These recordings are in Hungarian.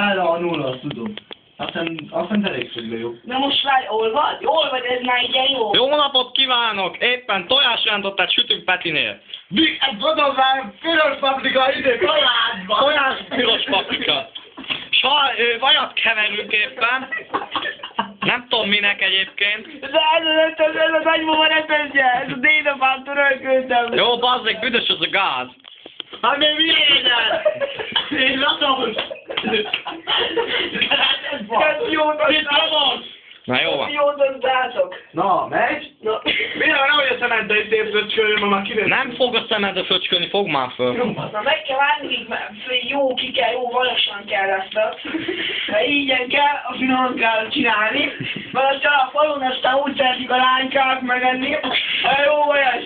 Bele a nulla, azt tudom. Aztán elég szögbe jó. Na most várj, olvad? Jól vagy, ez már igen jó. Jó napot kívánok! Éppen tojásrántottát sütünk Petinél. Mi? Ez mondom már, piros paprika ide, tojásba! Tojás, piros paprika. Vajat keverünk éppen. Nem tudom minek egyébként. De ez a nagymama ne teszje, ez a dédapám törölköltem. Jó, bazzeg, büdös az a gáz. Hát még milyen el? Én latom! Ez jót adtátok! Na jó van. Jót adtátok! Na, megy? Na. Miért nehogy a szemedbe is tépzőcsköljön, mert már kiderül. Nem fog a szemedre fröcskölni, fog már föl. Na meg kell várni, jó ki kell, jó valasan kell ezt. Mert ígyen kell, a finom kell csinálni. Mert aztán a falun aztán úgy szeretik a lánykák megenni. A jó vajas.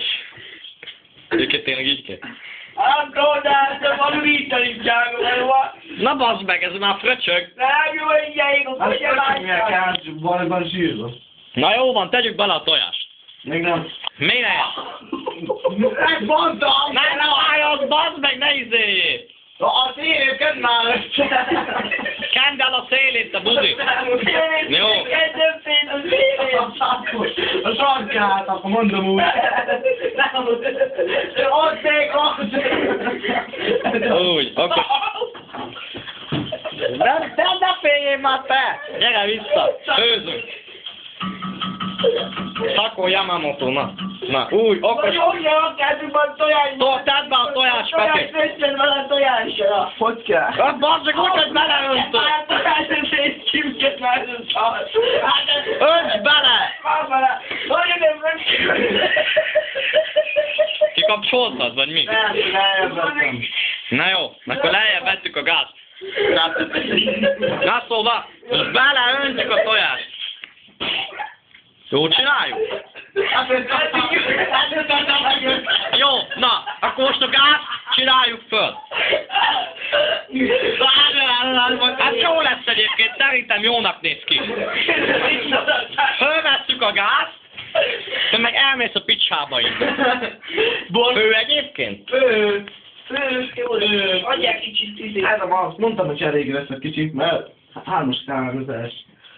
Őket tényleg így kell. Akkor, de ezt valóítani cságolva. Na bazd meg, ez már fröcsög. Nem jó, hogy ilyenik, Hát hogy a köcsögnél lánykák. kell, van zsírva. Na jó van, tegyük bele a tojást. Még nem. Mi ne? Ezt mondtam! Nem az, bazd meg, ne izéljél! A szélét kedd már össze! Kend el a szélét, te buzi! Jó. Kezdem szét a szélét. A sarkát, akkor mondom úgy. Úgy, akkor... Ne féljél már te! Gyere vissza! Főzünk! Szakó Yamamoto, na. Na, úgy, akkor... Jó, kezdjük a tojásba. Tedd be a tojás, Peti! Tojás, vele a tojásra. Hogy kell? Hát bazd meg, úgy, hogy beleöntök! Hát, tojás, szét csipket már ez szar. Önts bele! Már bele. Hogy nem meg... Kikapcsoltad, vagy mi? Nem. Na jó, akkor lejjebb vettük a gázt. Na szóval, most beleöntjük a tojást. Jó csináljuk? Jó, na, akkor most a gázt csináljuk föl. Hát jó lesz egyébként, szerintem jónak néz ki. Fölvesszük a gázt, te meg elmész a picsába innen. Fő egyébként? Adják kicsit izé. Hát azt mondtam, hogy elég lesz egy kicsit, mert 3-as számozás.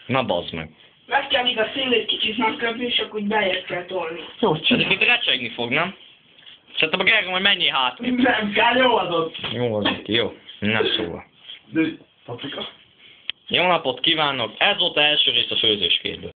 Na bazd meg. Meg kell még a szélét kicsit megköpni, és akkor úgy beljebb kell tolni. Jó, Ez csinálj. itt recsegni fog, nem? Szerintem a Gergő majd mennyi hát. Nem kell, jó az ott. Jó az neki, jó. Na szóval. De, paprika. Jó napot kívánok! Ez volt az első rész a főzésképből.